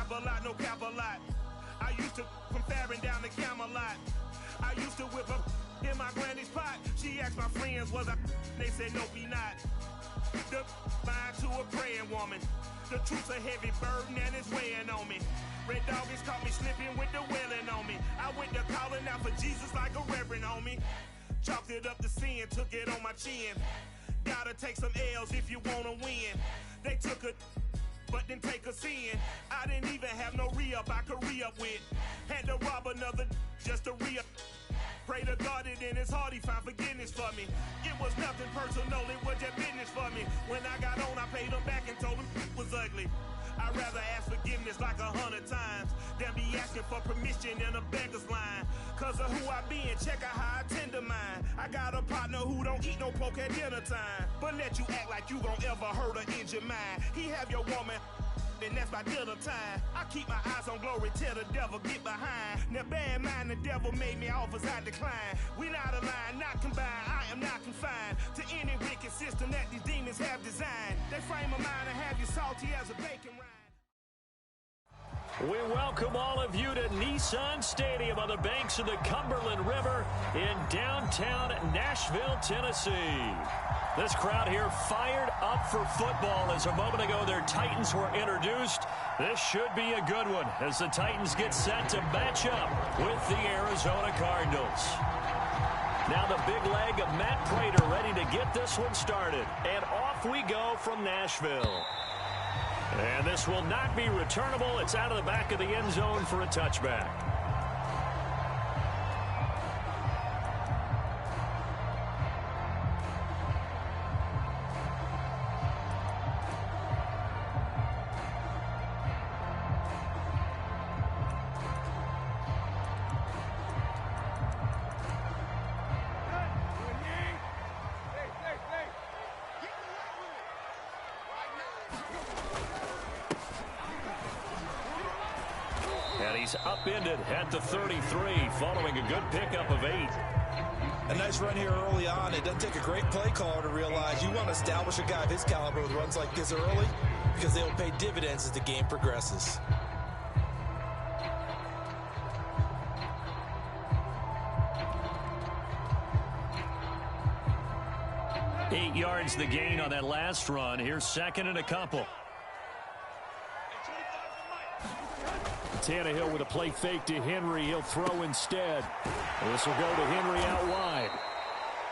Have-A-Lot, no cap-a-lot. I used to from Farron down to Camelot. I used to whip up in my granny's pot. She asked my friends, was I? They said, no, we not. The line to a praying woman. The truth's a heavy burden and it's weighing on me. Red doggies caught me slipping with the wailing on me. I went to calling out for Jesus like a reverend on me. Chalked it up to sin, took it on my chin. Gotta take some L's if you wanna win. They took a but didn't take a sin. I didn't even have no re-up I could re-up with. Had to rob another just to re-up. Pray to God that in his heart he found forgiveness for me. It was nothing personal, it was just business for me. When I got on, I paid him back and told him it was ugly. I'd rather ask forgiveness like 100 times than be asking for permission in a beggar's line. Cause of who I be and check out how I tend to mine. I got a partner who don't eat no pork at dinner time, but let you act like you gon' ever hurt or injure mine. He have your woman and that's by dinner time. I keep my eyes on glory till the devil get behind. Now bear in mind the devil made me offers I decline. We not aligned, not combined, I am not confined to any wicked system that these demons have designed. They frame a mind and have you salty as a bacon rind. We welcome all of you to Nissan Stadium on the banks of the Cumberland River in downtown Nashville, Tennessee. This crowd here fired up for football as a moment ago their Titans were introduced. This should be a good one as the Titans get set to match up with the Arizona Cardinals. Now the big leg of Matt Prater ready to get this one started. And off we go from Nashville. And this will not be returnable. It's out of the back of the end zone for a touchback. Upended at the 33 following a good pickup of 8. A nice run here early on. It doesn't take a great play caller to realize you want to establish a guy of his caliber with runs like this early because they will pay dividends as the game progresses. Eight yards the gain on that last run. Here's second and a couple. Tannehill with a play fake to Henry. He'll throw instead. This will go to Henry out wide.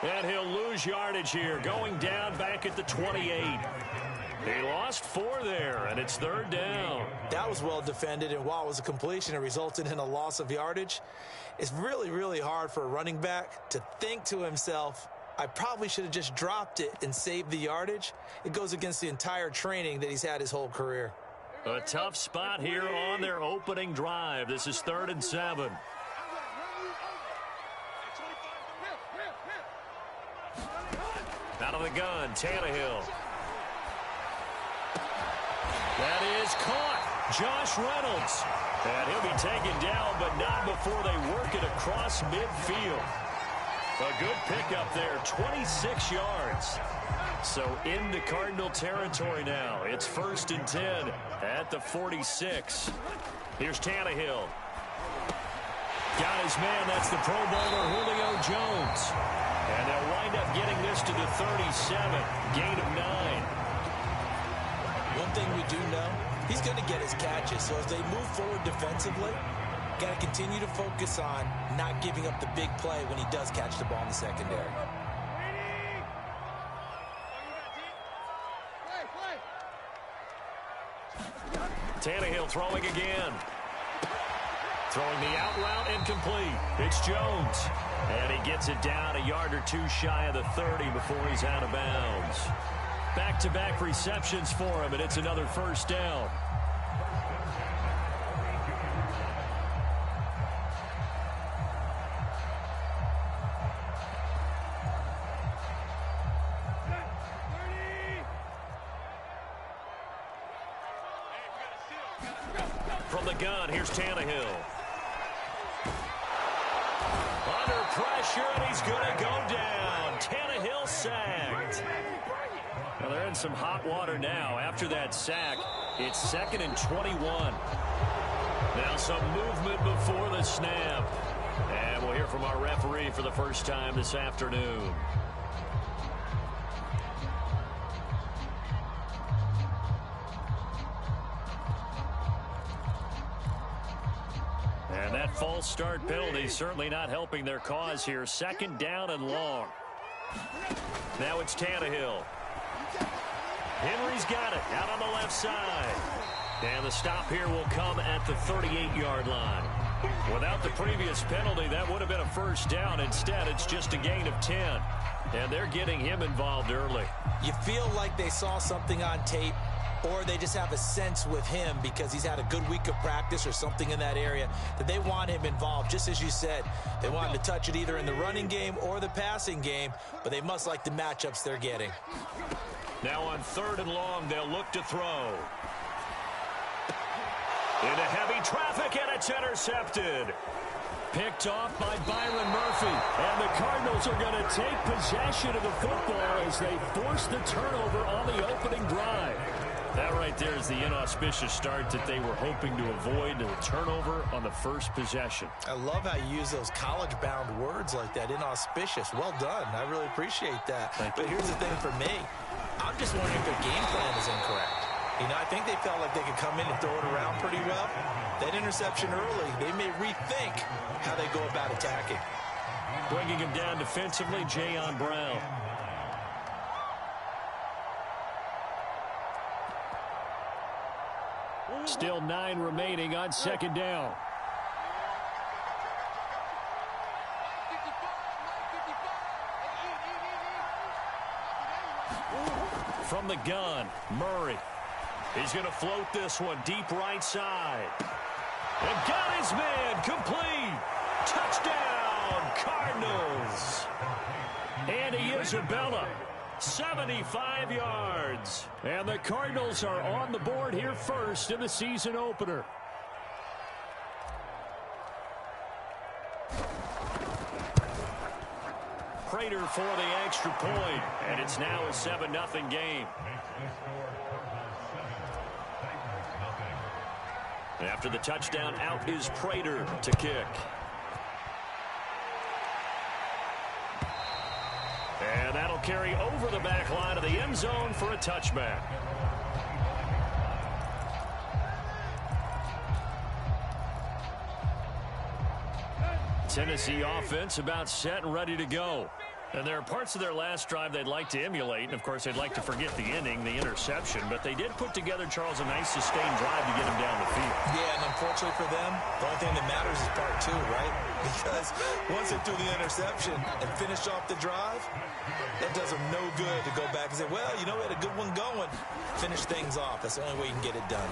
And he'll lose yardage here, going down back at the 28. He lost 4 there, and it's third down. That was well defended, and while it was a completion, it resulted in a loss of yardage. It's really, really hard for a running back to think to himself, I probably should have just dropped it and saved the yardage. It goes against the entire training that he's had his whole career. A tough spot here on their opening drive. This is 3rd and 7. Out of the gun, Tannehill. That is caught. Josh Reynolds. And he'll be taken down, but not before they work it across midfield. A good pickup there, 26 yards. So into Cardinal territory now. It's 1st and 10 at the 46. Here's Tannehill. Got his man. That's the Pro Bowler Julio Jones. And they'll wind up getting this to the 37. Gain of 9. One thing we do know, he's going to get his catches. So as they move forward defensively, got to continue to focus on not giving up the big play when he does catch the ball in the secondary. Tannehill throwing again. Throwing the out route incomplete. It's Jones. And he gets it down a yard or 2 shy of the 30 before he's out of bounds. Back-to-back receptions for him, and it's another first down. From the gun, here's Tannehill. Under pressure, and he's going to go down. Tannehill sacked. Well, they're in some hot water now. After that sack, it's 2nd and 21. Now some movement before the snap. And we'll hear from our referee for the first time this afternoon. And that false start penalty certainly not helping their cause here. 2nd down and long. Now it's Tannehill. Henry's got it out on the left side. And the stop here will come at the 38-yard line. Without the previous penalty, that would have been a first down. Instead, it's just a gain of 10. And they're getting him involved early. You feel like they saw something on tape, or they just have a sense with him because he's had a good week of practice or something in that area that they want him involved. Just as you said, they want him to touch it either in the running game or the passing game, but they must like the matchups they're getting. Now on 3rd and long, they'll look to throw. Into heavy traffic, and it's intercepted. Picked off by Byron Murphy. And the Cardinals are going to take possession of the football as they force the turnover on the opening drive. That right there is the inauspicious start that they were hoping to avoid, the turnover on the first possession. I love how you use those college-bound words like that, inauspicious. Well done. I really appreciate that. But here's the thing for me. I'm just wondering if their game plan is incorrect. You know, I think they felt like they could come in and throw it around pretty well. That interception early, they may rethink how they go about attacking. Bringing him down defensively, Jayon Brown. Still 9 remaining on 2nd down. From the gun, Murray. He's going to float this one deep right side. And got his man complete. Touchdown, Cardinals. Andy Isabella, 75 yards. And the Cardinals are on the board here first in the season opener. Prater for the extra point, and it's now a 7-0 game. After the touchdown, out is Prater to kick. And that'll carry over the back line of the end zone for a touchback. Tennessee offense about set and ready to go. And there are parts of their last drive they'd like to emulate. And, of course, they'd like to forget the ending, the interception. But they did put together, Charles, a nice sustained drive to get him down the field. Yeah, and unfortunately for them, the only thing that matters is part 2, right? Because once they threw the interception and finished off the drive, that does them no good to go back and say, well, you know, we had a good one going. Finish things off. That's the only way you can get it done.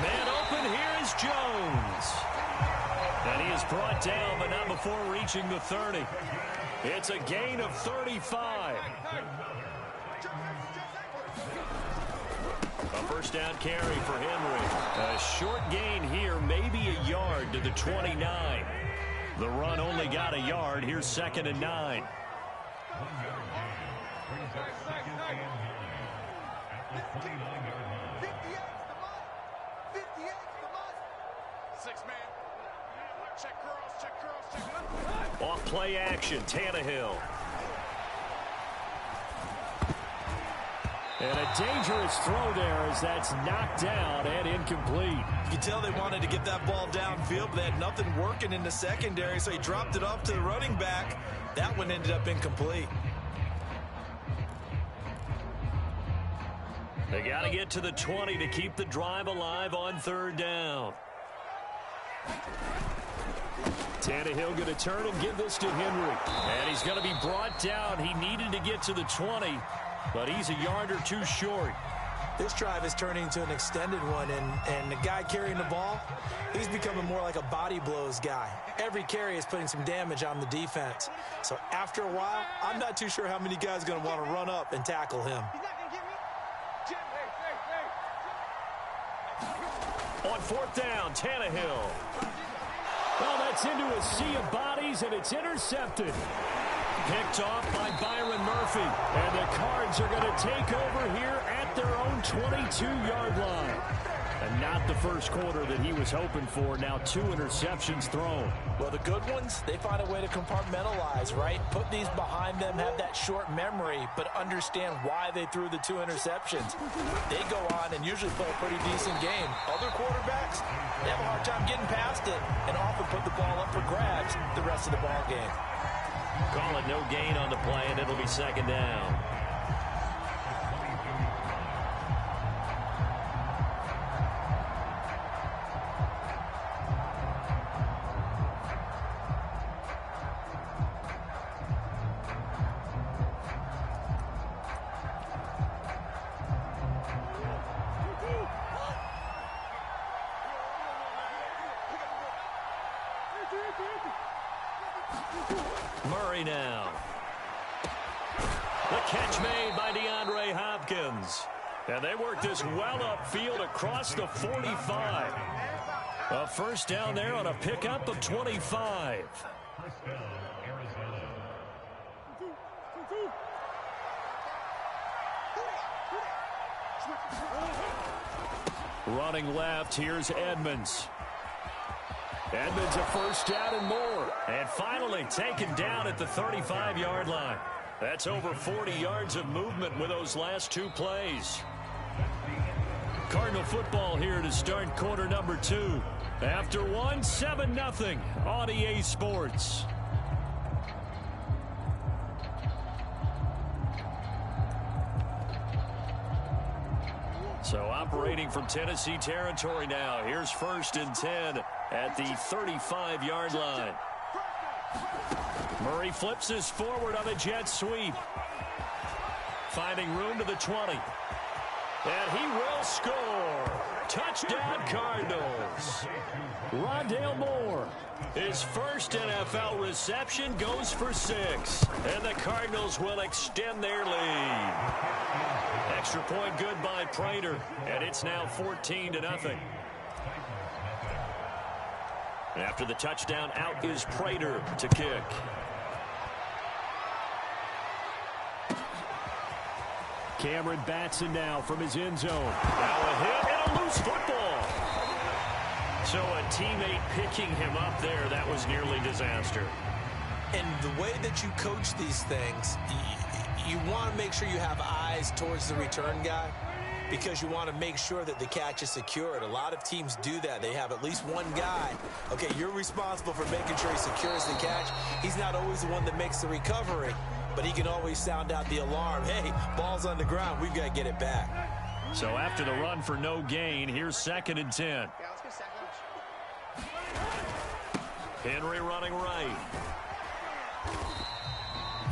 Man open, here is Jones. And he is brought down, but not before reaching the 30. It's a gain of 35. A first down carry for Henry. A short gain here, maybe a yard to the 29. The run only got a yard. Here's 2nd and 9. Off play action, Tannehill. And a dangerous throw there as that's knocked down and incomplete. You can tell they wanted to get that ball downfield, but they had nothing working in the secondary, so he dropped it off to the running back. That one ended up incomplete. They got to get to the 20 to keep the drive alive on 3rd down. Tannehill going to turn and give this to Henry. And he's going to be brought down. He needed to get to the 20, but he's a yard or 2 short. This drive is turning into an extended one, and the guy carrying the ball, he's becoming more like a body blows guy. Every carry is putting some damage on the defense. So after a while, I'm not too sure how many guys are going to want to run up and tackle him. On 4th down, Tannehill. Well, that's into a sea of bodies, and it's intercepted. Picked off by Byron Murphy. And the Cards are going to take over here at their own 22-yard line. And not the first quarter that he was hoping for. Now 2 interceptions thrown. Well, the good ones, they find a way to compartmentalize, right? Put these behind them, have that short memory, but understand why they threw the 2 interceptions. They go on and usually play a pretty decent game. Other quarterbacks, they have a hard time getting past it and often put the ball up for grabs the rest of the ball game. Call it no gain on the play, and it'll be second down. Murray now. The catch made by DeAndre Hopkins. And they work this well upfield across the 45. A first down there on a pickup of 25. Running left, here's Edmonds. Edmonds a first down and more. And finally taken down at the 35-yard line. That's over 40 yards of movement with those last 2 plays. Cardinal football here to start quarter number 2. After 1, 7-0 on EA Sports. So operating from Tennessee territory now. Here's 1st and 10 at the 35-yard line. Murray flips this forward on a jet sweep. Finding room to the 20. And he will score. Touchdown Cardinals. Rondale Moore. His first NFL reception goes for 6. And the Cardinals will extend their lead. Extra point good by Prater. And it's now 14-0. After the touchdown, out is Prater to kick. Cameron Batson now from his end zone. Now a hit and a loose football. So a teammate picking him up there, that was nearly disaster. And the way that you coach these things, you want to make sure you have eyes towards the return guy, because you want to make sure that the catch is secured. A lot of teams do that. They have at least one guy. Okay, you're responsible for making sure he secures the catch. He's not always the one that makes the recovery, but he can always sound out the alarm. Hey, ball's on the ground. We've got to get it back. So after the run for no gain, here's 2nd and 10. Henry running right.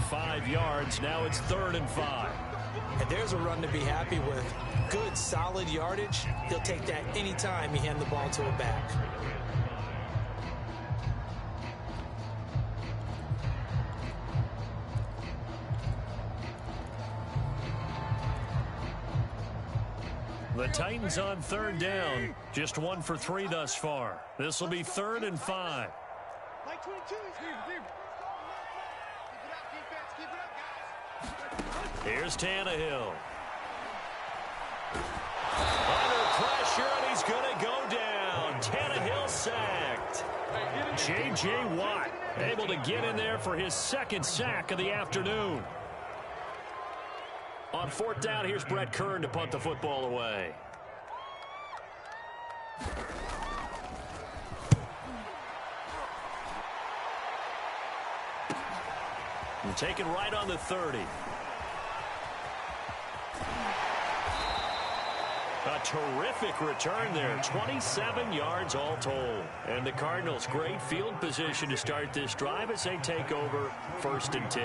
5 yards. Now it's 3rd and 5. And there's a run to be happy with. Good, solid yardage. He'll take that anytime you hand the ball to a back. The Titans on 3rd down. Just 1 for 3 thus far. This will be 3rd and 5. Here's Tannehill. Under pressure, and he's going to go down. Tannehill sacked. J.J. Watt able to get in there for his 2nd sack of the afternoon. On 4th down, here's Brett Kern to punt the football away. And taken right on the 30. A terrific return there. 27 yards all told. And the Cardinals, great field position to start this drive as they take over 1st and 10.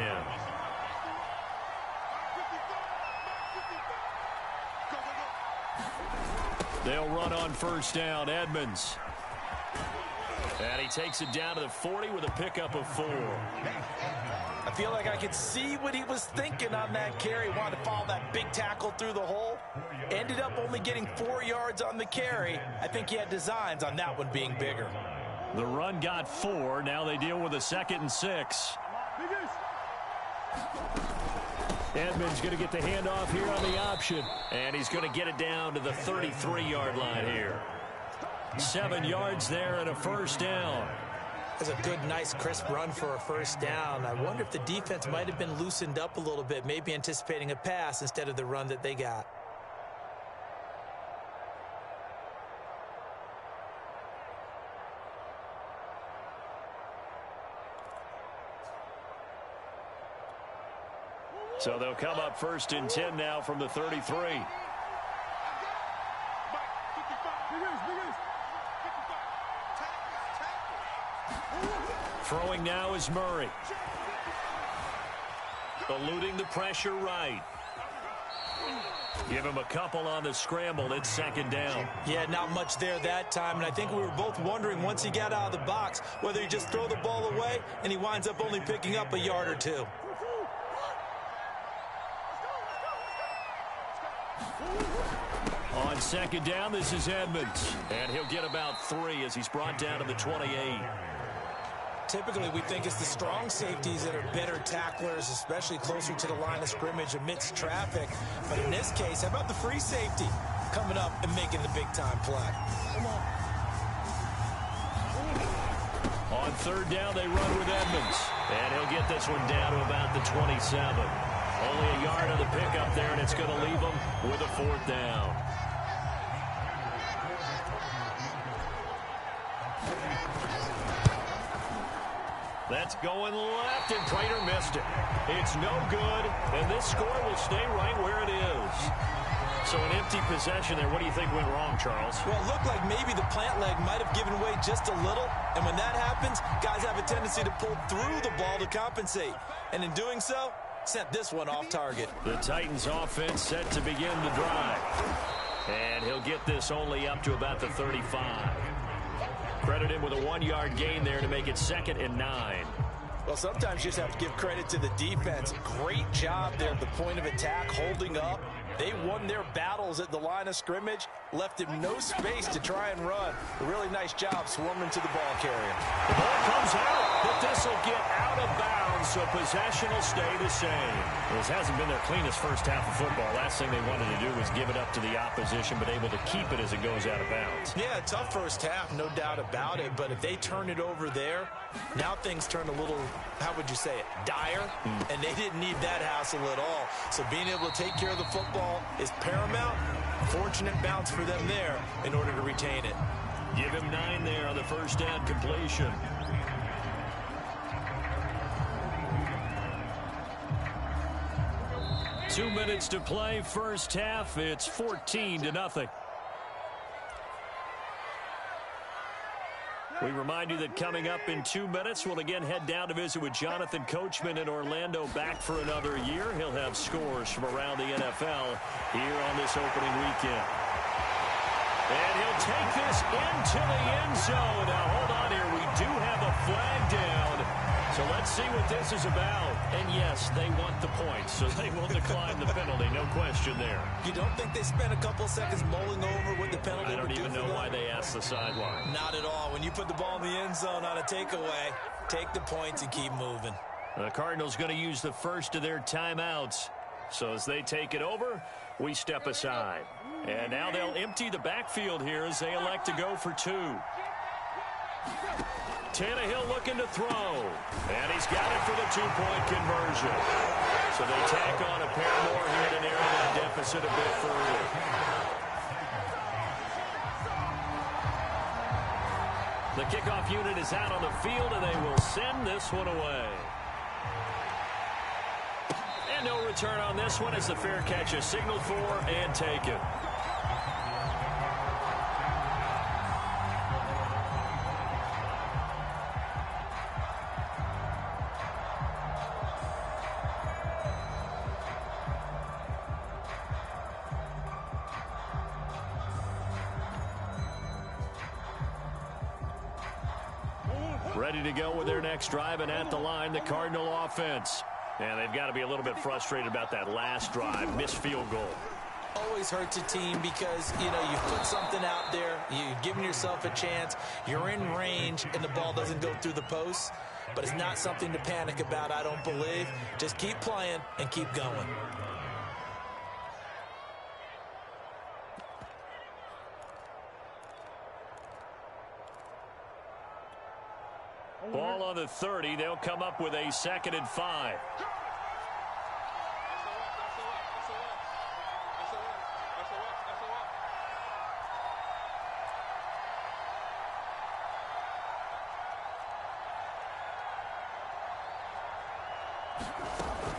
They'll run on 1st down. Edmonds. And he takes it down to the 40 with a pickup of 4. I feel like I could see what he was thinking on that carry. Wanted to follow that big tackle through the hole. Ended up only getting 4 yards on the carry. I think he had designs on that one being bigger. The run got 4. Now they deal with a 2nd and 6. Edmonds going to get the handoff here on the option. And he's going to get it down to the 33-yard line here. 7 yards there and a first down. That's a good, nice, crisp run for a first down. I wonder if the defense might have been loosened up a little bit, maybe anticipating a pass instead of the run that they got. So they'll come up 1st and 10 now from the 33. Throwing now is Murray. Eluding the pressure right. Give him a couple on the scramble. It's 2nd down. Yeah, not much there that time. And I think we were both wondering once he got out of the box whether he just throw the ball away and he winds up only picking up a yard or two. On 2nd down, this is Edmonds. And he'll get about 3 as he's brought down to the 28. Typically, we think it's the strong safeties that are better tacklers, especially closer to the line of scrimmage amidst traffic. But in this case, how about the free safety coming up and making the big-time play? On 3rd down, they run with Edmonds. And he'll get this one down to about the 27. Only a yard on the pickup there, and it's going to leave him with a 4th down. That's going left, and Prater missed it. It's no good, and this score will stay right where it is. So an empty possession there. What do you think went wrong, Charles? Well, it looked like maybe the plant leg might have given way just a little, and when that happens, guys have a tendency to pull through the ball to compensate. And in doing so, sent this one off target. The Titans offense set to begin the drive. And he'll get this only up to about the 35. Credit him with a 1-yard gain there to make it 2nd and 9. Well, sometimes you just have to give credit to the defense. Great job there at the point of attack, holding up. They won their battles at the line of scrimmage, left him no space to try and run. A really nice job swarming to the ball carrier. The ball comes out, but this will get out of bounds, so possession will stay the same. This hasn't been their cleanest first half of football. Last thing they wanted to do was give it up to the opposition, but able to keep it as it goes out of bounds. Yeah, tough first half, no doubt about it, but if they turn it over there, now things turn a little, how would you say it, dire, and they didn't need that hassle at all. So being able to take care of the football is paramount. Fortunate bounce for them there in order to retain it. Give him 9 there on the first down completion. Two minutes to play, first half. It's 14-0. We remind you that coming up in 2 minutes, we'll again head down to visit with Jonathan Coachman in Orlando, back for another year. He'll have scores from around the NFL here on this opening weekend. And he'll take this into the end zone. Now, hold on here. We do have a flag down. So let's see what this is about. And yes, they want the points, so they will decline the penalty. No question there. You don't think they spent a couple seconds mulling over what the penalty would do? I don't even know why they asked the sideline. Not at all. When you put the ball in the end zone on a takeaway, take the points and keep moving. The Cardinals going to use the first of their timeouts. So as they take it over, we step aside. And now they'll empty the backfield here as they elect to go for 2. Tannehill looking to throw. And he's got it for the 2-point conversion. So they tack on a pair more here to narrow that deficit a bit further. The kickoff unit is out on the field, and they will send this one away. And no return on this one as the fair catch is signaled for and taken. Ready to go with their next drive, and at the line, the Cardinal offense. And they've got to be a little bit frustrated about that last drive, missed field goal. Always hurts a team because, you know, you put something out there, you've given yourself a chance, you're in range, and the ball doesn't go through the post. but it's not something to panic about, I don't believe. Just keep playing and keep going. Ball on the 30. They'll come up with a 2nd and 5.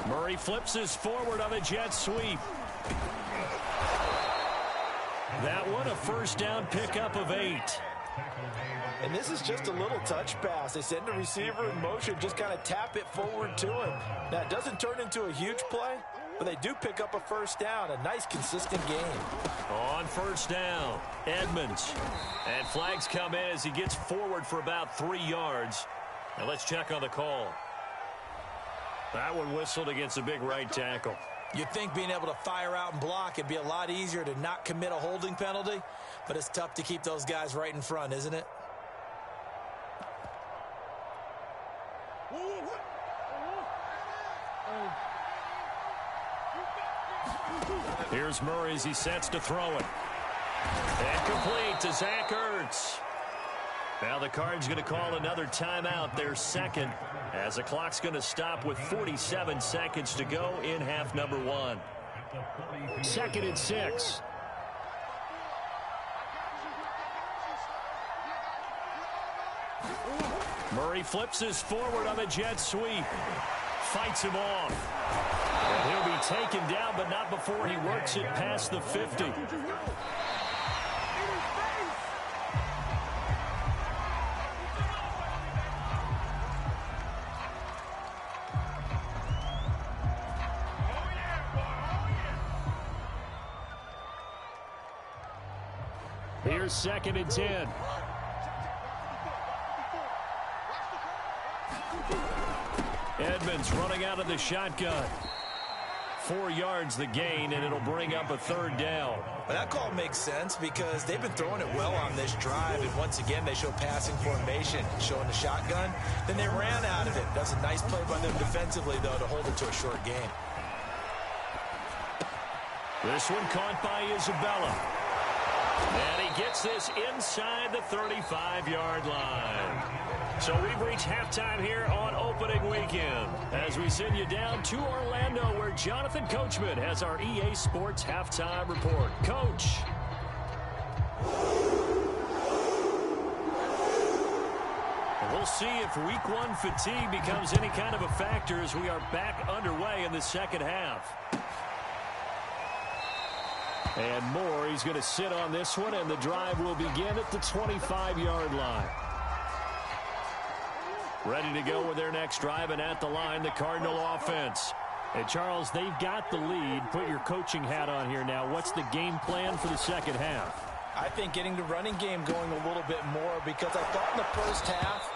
Murray flips his forward on a jet sweep. That one a first down pickup of 8. And this is just a little touch pass. They send the receiver in motion, just kind of tap it forward to him. Now, it doesn't turn into a huge play, but they do pick up a first down. A nice, consistent game. On first down, Edmonds. And flags come in as he gets forward for about 3 yards. Now let's check on the call. That one whistled against a big right tackle. You'd think being able to fire out and block, it'd be a lot easier to not commit a holding penalty, but it's tough to keep those guys right in front, isn't it? Here's Murray as he sets to throw it. And complete to Zach Ertz. Now the Cards going to call another timeout, their 2nd, as the clock's going to stop with 47 seconds to go in half number 1. 2nd and 6. Murray flips his forward on a jet sweep. Fights him off. And he'll be taken down, but not before he works it past the 50. Here's 2nd and 10. Edmonds running out of the shotgun. 4 yards the gain, and it'll bring up a 3rd down. Well, that call makes sense because they've been throwing it well on this drive, and once again they show passing formation, showing the shotgun. Then they ran out of it. That's a nice play by them defensively, though, to hold it to a short game. This one caught by Isabella. And he gets this inside the 35-yard line. So we've reached halftime here on opening weekend as we send you down to Orlando where Jonathan Coachman has our EA Sports halftime report. Coach. And we'll see if week 1 fatigue becomes any kind of a factor as we are back underway in the second half. And Moore, he's going to sit on this one, and the drive will begin at the 25-yard line. Ready to go with their next drive, and at the line, the Cardinal offense. And, Charles, they've got the lead. Put your coaching hat on here now. What's the game plan for the second half? I think getting the running game going a little bit more because I thought in the first half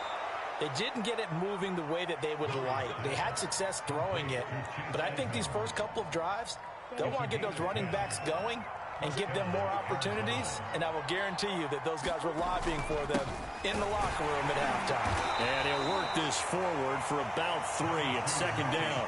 they didn't get it moving the way that they would like. They had success throwing it, but I think these first couple of drives, they'll want to get those running backs going and give them more opportunities, and I will guarantee you that those guys were lobbying for them in the locker room at halftime. And he'll work this forward for about 3 at 2nd down.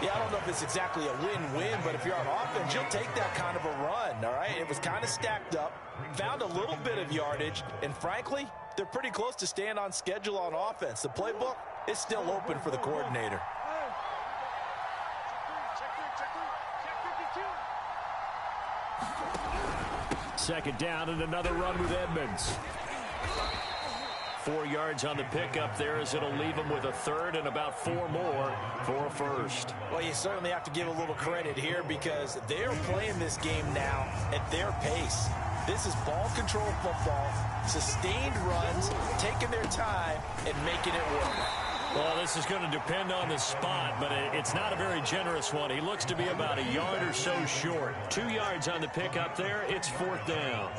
Yeah, I don't know if it's exactly a win-win, but if you're on offense, you'll take that kind of a run, all right? It was kind of stacked up, found a little bit of yardage, and frankly, they're pretty close to staying on schedule on offense. The playbook is still open for the coordinator. Second down and another run with Edmonds. 4 yards on the pickup there as it'll leave them with a 3rd and about 4 more for a first. Well, you certainly have to give a little credit here because they're playing this game now at their pace. This is ball control football, sustained runs, taking their time and making it work. Well, this is going to depend on the spot, but it's not a very generous one. He looks to be about a yard or so short. 2 yards on the pickup there. It's 4th down.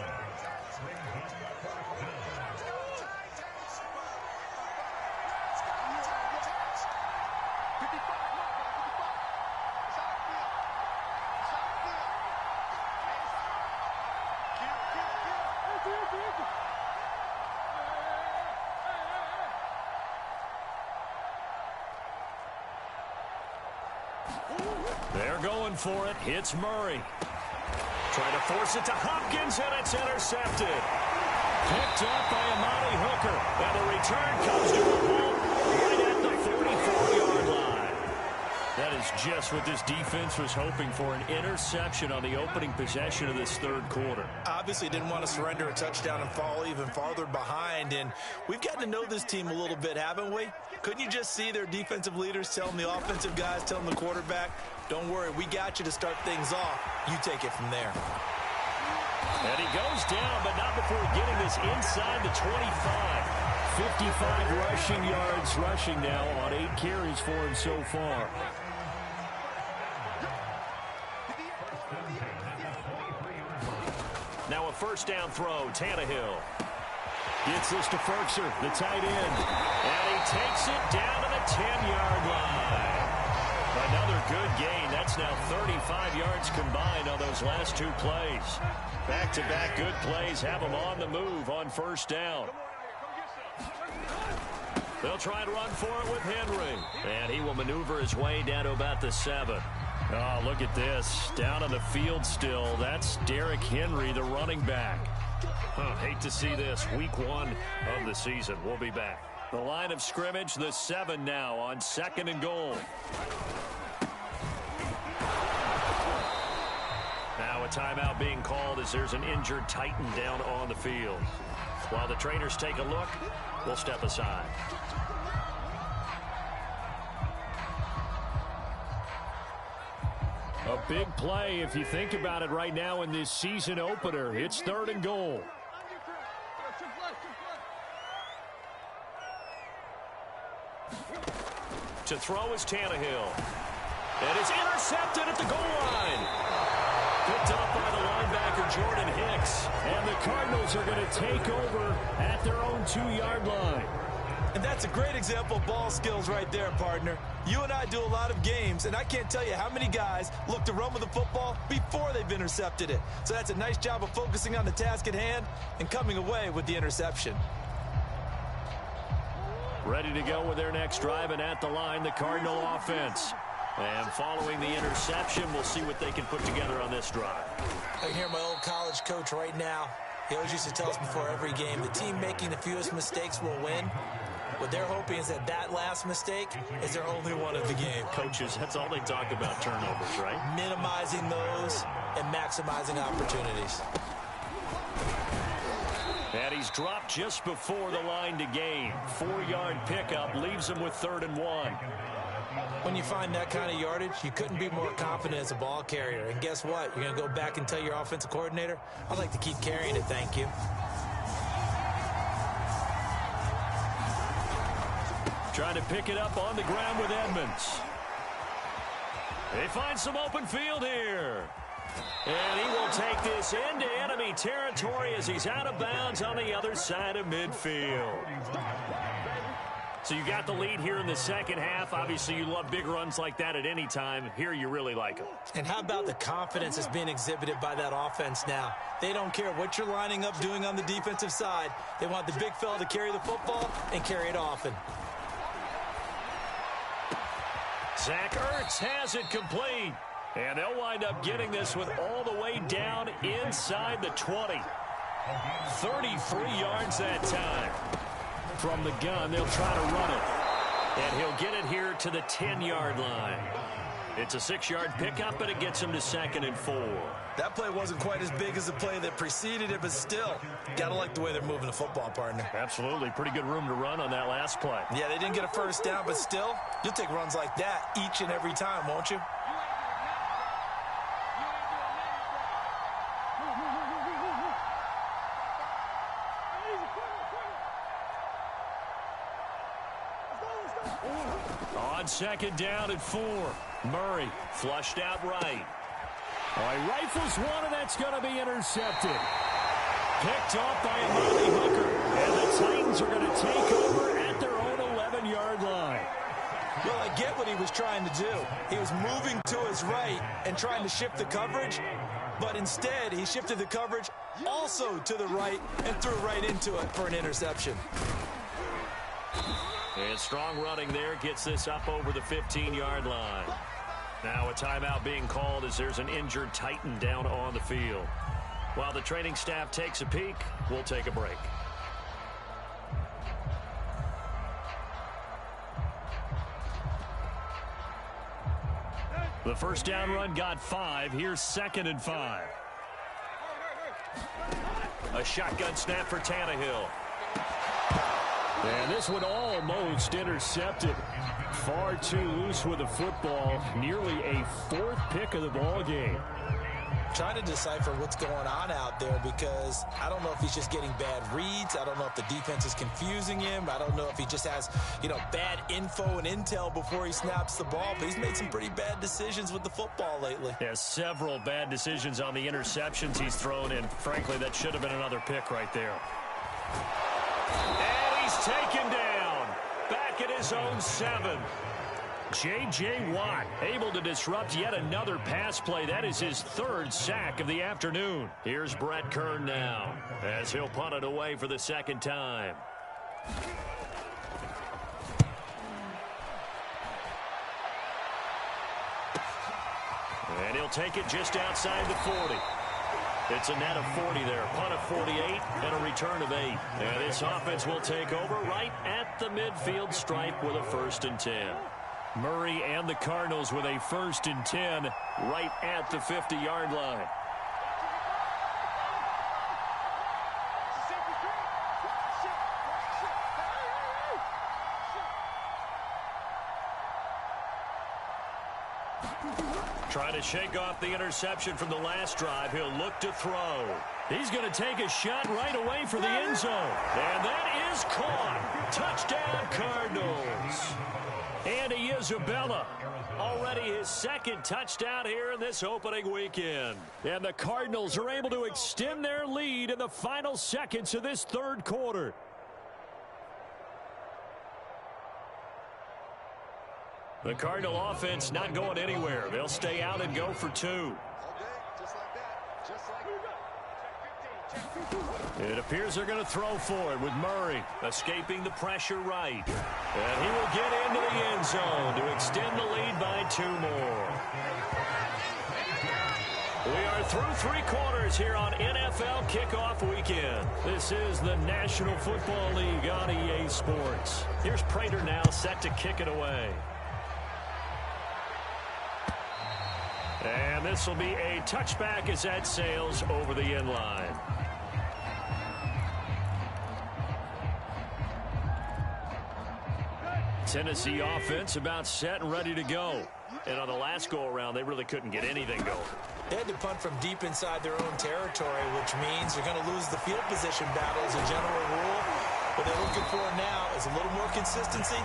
They're going for it. Hits Murray. Trying to force it to Hopkins, and it's intercepted. Picked up by Amani Hooker. And the return comes to a halt right at the 44-yard line. That is just what this defense was hoping for, an interception on the opening possession of this third quarter. Obviously didn't want to surrender a touchdown and fall even farther behind, and we've gotten to know this team a little bit, haven't we? Couldn't you just see their defensive leaders telling the offensive guys, telling the quarterback, don't worry, we got you to start things off. You take it from there. And he goes down, but not before getting this inside the 25. 55 rushing yards rushing now on 8 carries for him so far. Now a first down throw, Tannehill. Gets this to Ferkser, the tight end. And he takes it down to the 10-yard line. Another good gain. That's now 35 yards combined on those last 2 plays. Back-to-back good plays have them on the move on first down. They'll try to run for it with Henry. And he will maneuver his way down to about the 7. Oh, look at this. Down on the field still. That's Derrick Henry, the running back. Hate to see this. Week 1 of the season. We'll be back. The line of scrimmage, the 7 now on 2nd and goal. Now a timeout being called as there's an injured Titan down on the field. While the trainers take a look, we'll step aside. A big play if you think about it right now in this season opener. It's 3rd and goal. To throw is Tannehill. And it's intercepted at the goal line. Picked up by the linebacker Jordan Hicks. And the Cardinals are going to take over at their own 2-yard line. And that's a great example of ball skills right there, partner. You and I do a lot of games, and I can't tell you how many guys look to run with the football before they've intercepted it. So that's a nice job of focusing on the task at hand and coming away with the interception. Ready to go with their next drive, and at the line, the Cardinal offense. And following the interception, we'll see what they can put together on this drive. I can hear my old college coach right now. He always used to tell us before every game, the team making the fewest mistakes will win. What they're hoping is that last mistake is their only one of the game. Coaches, that's all they talk about, turnovers, right? Minimizing those and maximizing opportunities. And he's dropped just before the line to gain. 4-yard pickup leaves him with 3rd and 1. When you find that kind of yardage, you couldn't be more confident as a ball carrier. And guess what? You're going to go back and tell your offensive coordinator, I'd like to keep carrying it, thank you. Trying to pick it up on the ground with Edmonds. They find some open field here. And he will take this into enemy territory as he's out of bounds on the other side of midfield. So you got the lead here in the second half. Obviously, you love big runs like that at any time. Here, you really like them. And how about the confidence that's being exhibited by that offense now? They don't care what you're lining up doing on the defensive side. They want the big fella to carry the football and carry it often. Zach Ertz has it complete. And they'll wind up getting this with all the way down inside the 20. 33 yards that time. From the gun, they'll try to run it. And he'll get it here to the 10-yard line. It's a 6-yard pickup, but it gets him to 2nd and 4. That play wasn't quite as big as the play that preceded it, but still, got to like the way they're moving the football, partner. Absolutely. Pretty good room to run on that last play. Yeah, they didn't get a first down, but still, you'll take runs like that each and every time, won't you? On 2nd down and 4. Murray flushed out right. Oh, he rifles one, and that's going to be intercepted. Picked off by Amani Hooker. And the Titans are going to take over at their own 11-yard line. Well, I get what he was trying to do. He was moving to his right and trying to shift the coverage, but instead he shifted the coverage also to the right and threw right into it for an interception. And strong running there gets this up over the 15-yard line. Now a timeout being called as there's an injured Titan down on the field. While the training staff takes a peek, we'll take a break. The first down run got 5. Here's 2nd and 5. A shotgun snap for Tannehill. And this one almost intercepted. Far too loose with the football. Nearly a 4th pick of the ball game. Trying to decipher what's going on out there because I don't know if he's just getting bad reads. I don't know if the defense is confusing him. I don't know if he just has, bad info and intel before he snaps the ball. But he's made some pretty bad decisions with the football lately. Yeah, several bad decisions on the interceptions he's thrown, and frankly, that should have been another pick right there. And he's taken down. Back at his own 7. J.J. Watt able to disrupt yet another pass play. That is his 3rd sack of the afternoon. Here's Brett Kern now as he'll punt it away for the 2nd time. And he'll take it just outside the 40. It's a net of 40 there. Punt of 48 and a return of 8. And this offense will take over right at the midfield stripe with a 1st and 10. Murray and the Cardinals with a 1st and 10 right at the 50-yard line. Trying to shake off the interception from the last drive. He'll look to throw. He's going to take a shot right away for the end zone. And that is caught. Touchdown, Cardinals. Andy Isabella, already his 2nd touchdown here in this opening weekend. And the Cardinals are able to extend their lead in the final seconds of this 3rd quarter. The Cardinal offense not going anywhere. They'll stay out and go for 2. It appears they're going to throw for it with Murray escaping the pressure right. And he will get into the end zone to extend the lead by 2 more. We are through 3 quarters here on NFL Kickoff Weekend. This is the National Football League on EA Sports. Here's Prater now set to kick it away. And this will be a touchback as that sails over the end line. Tennessee offense about set and ready to go. And on the last go-around, they really couldn't get anything going. They had to punt from deep inside their own territory, which means they're going to lose the field position battle as a general rule. What they're looking for now is a little more consistency,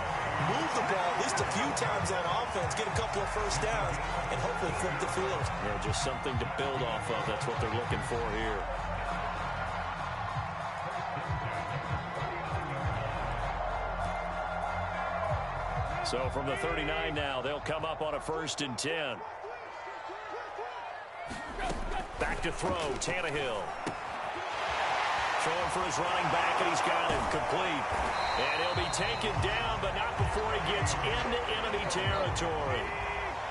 move the ball at least a few times on offense, get a couple of 1st downs, and hopefully flip the field. Yeah, just something to build off of. That's what they're looking for here. So from the 39 now, they'll come up on a 1st and 10. Back to throw, Tannehill. Throwing for his running back, and he's got him complete. And he'll be taken down, but not before he gets into enemy territory.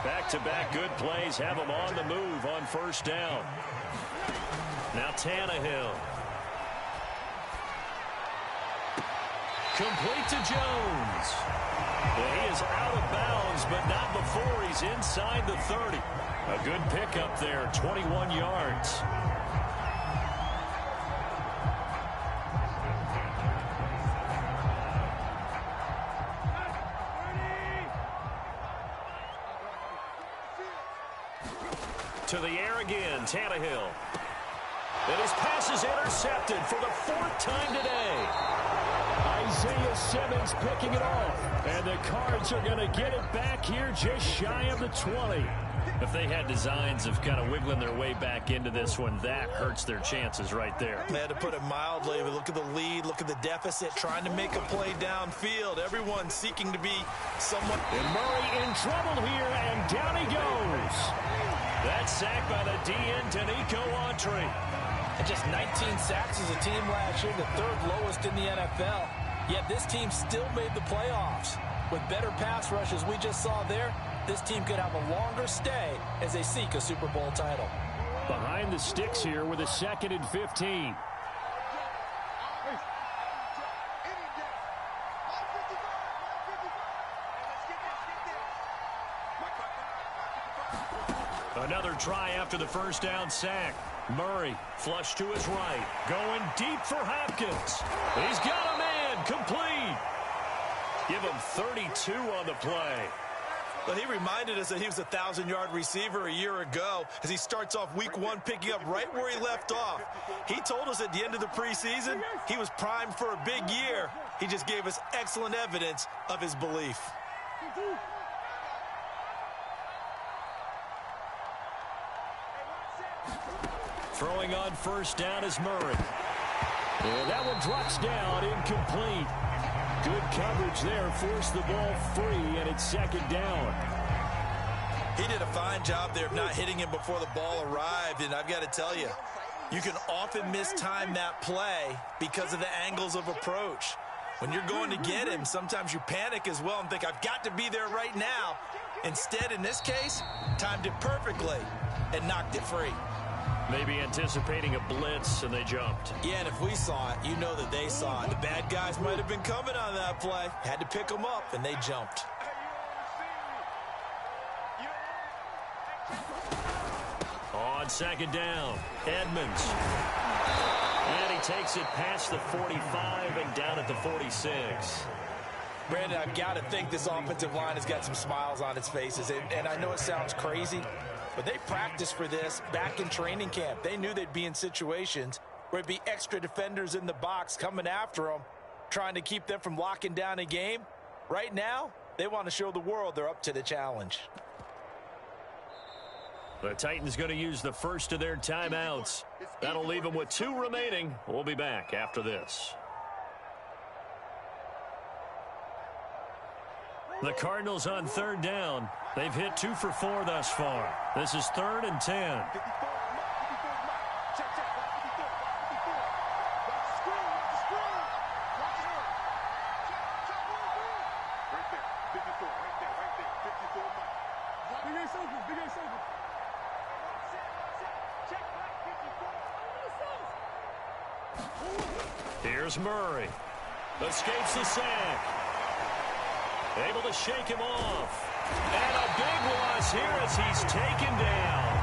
Back-to-back good plays have him on the move on 1st down. Now Tannehill. Complete to Jones. And he is out of bounds, but not before he's inside the 30. A good pickup there, 21 yards. To the air again, Tannehill. And his pass is intercepted for the 4th time today. Isaiah Simmons picking it off. And the Cards are going to get it back here just shy of the 20. If they had designs of kind of wiggling their way back into this one, that hurts their chances right there. They had to put it mildly, but look at the lead, look at the deficit, trying to make a play downfield. Everyone seeking to be somewhat. And Murray in trouble here, and down he goes. That's sacked by the DN, Danico Autry. And just 19 sacks as a team last year, the 3rd lowest in the NFL. Yet this team still made the playoffs. With better pass rushes we just saw there, this team could have a longer stay as they seek a Super Bowl title. Behind the sticks here with a 2nd and 15. Another try after the first down sack. Murray, flush to his right. Going deep for Hopkins. He's got a man, complete. Give him 32 on the play. But he reminded us that he was a 1,000-yard receiver a year ago as he starts off week 1 picking up right where he left off. He told us at the end of the preseason he was primed for a big year. He just gave us excellent evidence of his belief. Throwing on first down is Murray. And that one drops down, incomplete. Good coverage there, forced the ball free, and it's 2nd down. He did a fine job there of not hitting him before the ball arrived, and I've got to tell you, you can often mistime that play because of the angles of approach. When you're going to get him, sometimes you panic as well and think, I've got to be there right now. Instead, in this case, timed it perfectly and knocked it free. Maybe anticipating a blitz, and they jumped. Yeah, and if we saw it, you know that they saw it. The bad guys might have been coming on that play. Had to pick them up, and they jumped. On 2nd down, Edmonds. And he takes it past the 45 and down at the 46. Brandon, I've got to think this offensive line has got some smiles on its faces. And I know it sounds crazy, but they practiced for this back in training camp. They knew they'd be in situations where there'd be extra defenders in the box coming after them, trying to keep them from locking down a game. Right now, they want to show the world they're up to the challenge. The Titans going to use the first of their timeouts. That'll leave them with 2 remaining. We'll be back after this. The Cardinals on 3rd down. They've hit 2 for 4 thus far. This is 3rd and 10. Here's Murray. Escapes the sack. Able to shake him off. And a big loss here as he's taken down.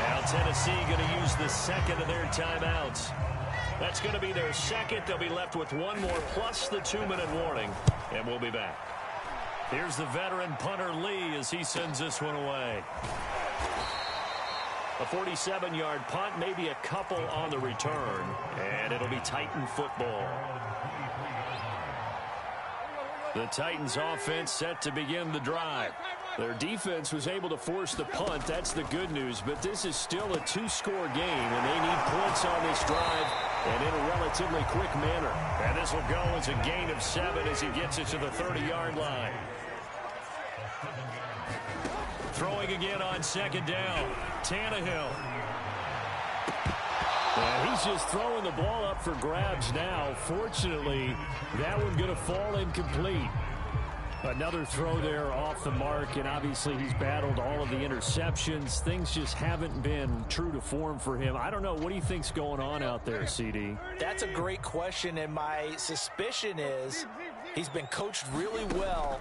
Now Tennessee going to use the 2nd of their timeouts. That's going to be their 2nd. They'll be left with 1 more plus the 2-minute warning. And we'll be back. Here's the veteran punter Lee as he sends this one away. A 47-yard punt, maybe a couple on the return. And it'll be Titan football. The Titans offense set to begin the drive. Their defense was able to force the punt. That's the good news. But this is still a 2-score game, and they need points on this drive and in a relatively quick manner. And this will go as a gain of 7 as he gets it to the 30-yard line. Throwing again on 2nd down. Tannehill. And he's just throwing the ball up for grabs now. Fortunately, that one going to fall incomplete. Another throw there off the mark, and obviously he's battled all of the interceptions. Things just haven't been true to form for him. I don't know. What do you think's going on out there, CD? That's a great question, and my suspicion is he's been coached really well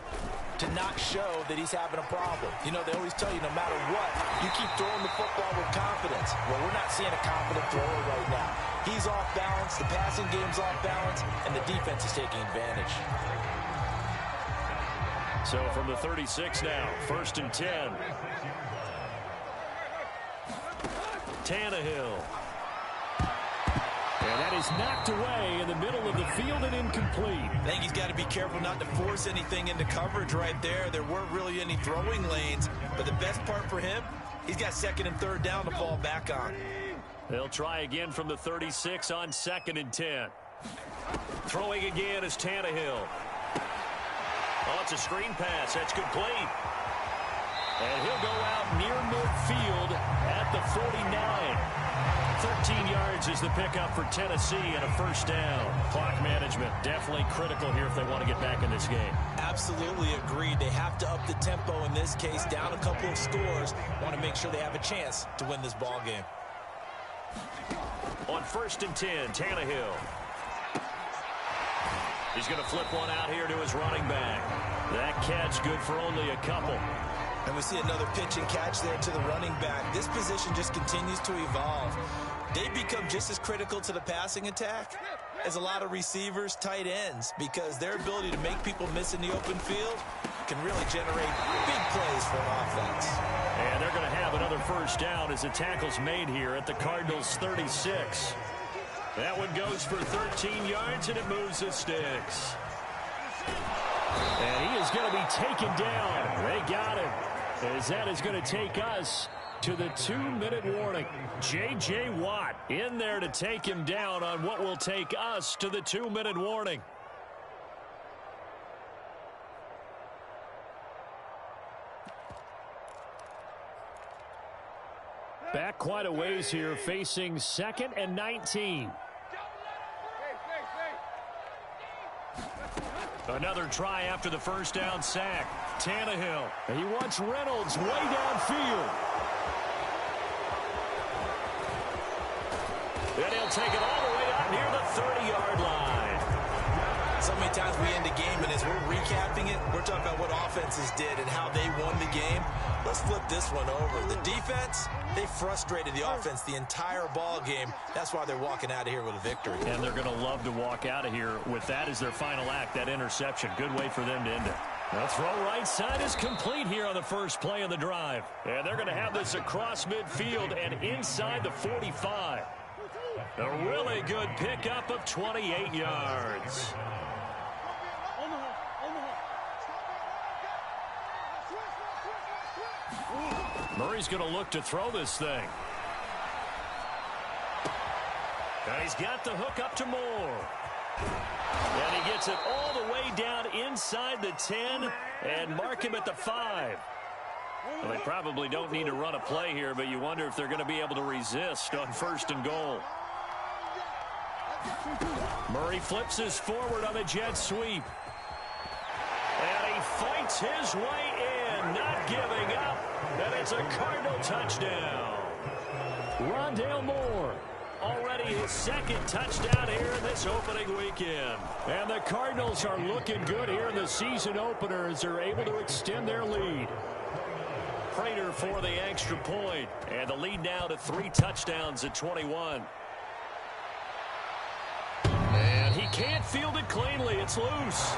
to not show that he's having a problem. You know, they always tell you no matter what, you keep throwing the football with confidence. Well, we're not seeing a confident thrower right now. He's off balance, the passing game's off balance, and the defense is taking advantage. So from the 36 now, 1st and 10. Tannehill. And that is knocked away in the middle of the field and incomplete. I think he's got to be careful not to force anything into coverage right there. There weren't really any throwing lanes, but the best part for him, he's got 2nd and 3rd down to fall back on. They'll try again from the 36 on 2nd and 10. Throwing again is Tannehill. Oh, it's a screen pass. That's complete. And he'll go out near midfield at the 49. 13 yards is the pickup for Tennessee and a first down. Clock management definitely critical here if they want to get back in this game. Absolutely agreed. They have to up the tempo in this case, down a couple of scores. Want to make sure they have a chance to win this ball game. On 1st and 10, Tannehill. He's going to flip one out here to his running back. That catch good for only a couple. And we see another pitch and catch there to the running back. This position just continues to evolve. They become just as critical to the passing attack as a lot of receivers, tight ends, because their ability to make people miss in the open field can really generate big plays for an offense. And they're going to have another first down as the tackle's made here at the Cardinals' 36. That one goes for 13 yards, and it moves the sticks. And he is going to be taken down. They got him. As that is going to take us to the 2-minute warning. J.J. Watt in there to take him down on what will take us to the 2-minute warning. Back quite a ways here, facing 2nd and 19. Another try after the first down sack. Tannehill. He wants Reynolds way downfield. And he'll take it all the way out near the 30-yard line. So many times we end the game, and as we're recapping it, we're talking about what offenses did and how they won the game. Let's flip this one over. The defense, they frustrated the offense the entire ball game. That's why they're walking out of here with a victory. And they're going to love to walk out of here with that as their final act, that interception. Good way for them to end it. The throw right side is complete here on the first play of the drive. And they're going to have this across midfield and inside the 45. A really good pickup of 28 yards. Murray's going to look to throw this thing. And he's got the hook up to Moore. And he gets it all the way down inside the 10 and mark him at the 5. Well, they probably don't need to run a play here, but you wonder if they're going to be able to resist on 1st and goal. Murray flips his forward on the jet sweep. And he fights his way in, not giving up. And it's a Cardinal touchdown. Rondale Moore. Already his 2nd touchdown here in this opening weekend. And the Cardinals are looking good here in the season opener as they're able to extend their lead. Prater for the extra point. And the lead now to 3 touchdowns at 21. And he can't field it cleanly. It's loose.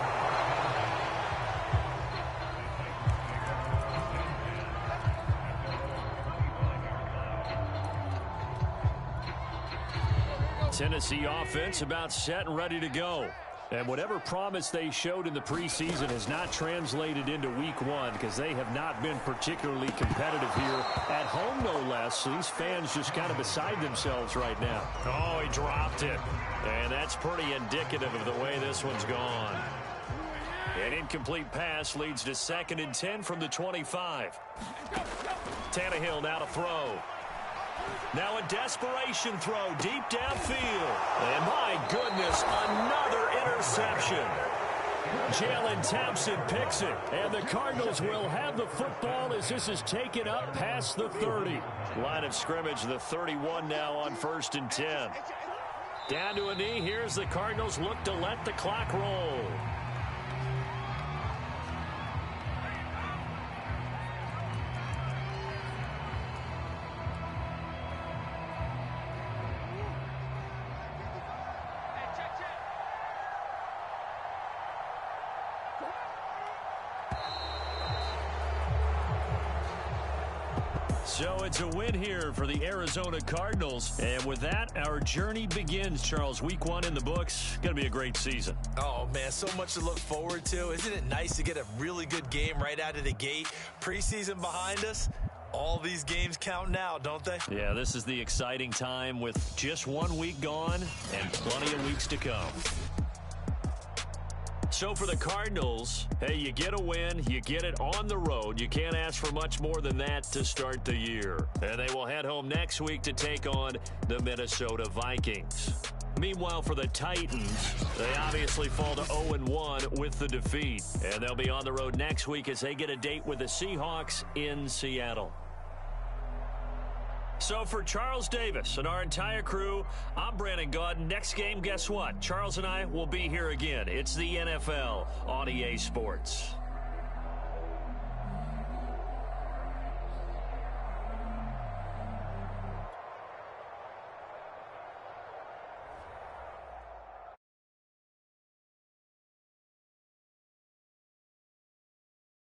Tennessee offense about set and ready to go. And whatever promise they showed in the preseason has not translated into week 1 because they have not been particularly competitive here at home, no less. So these fans just kind of beside themselves right now. Oh, he dropped it. And that's pretty indicative of the way this one's gone. An incomplete pass leads to 2nd and 10 from the 25. Tannehill now to throw. Now a desperation throw deep downfield. And my goodness, another interception. Jalen Thompson picks it. And the Cardinals will have the football as this is taken up past the 30. Line of scrimmage, the 31 now on 1st and 10. Down to a knee. Here's the Cardinals look to let the clock roll. So it's a win here for the Arizona Cardinals. And with that, our journey begins, Charles. Week 1 in the books. Going to be a great season. Oh, man, so much to look forward to. Isn't it nice to get a really good game right out of the gate? Preseason behind us. All these games count now, don't they? Yeah, this is the exciting time with just 1 week gone and plenty of weeks to come. So for the Cardinals, hey, you get a win, you get it on the road. You can't ask for much more than that to start the year. And they will head home next week to take on the Minnesota Vikings. Meanwhile, for the Titans, they obviously fall to 0-1 with the defeat. And they'll be on the road next week as they get a date with the Seahawks in Seattle. So for Charles Davis and our entire crew, I'm Brandon Gaudin. Next game, guess what? Charles and I will be here again. It's the NFL on EA Sports.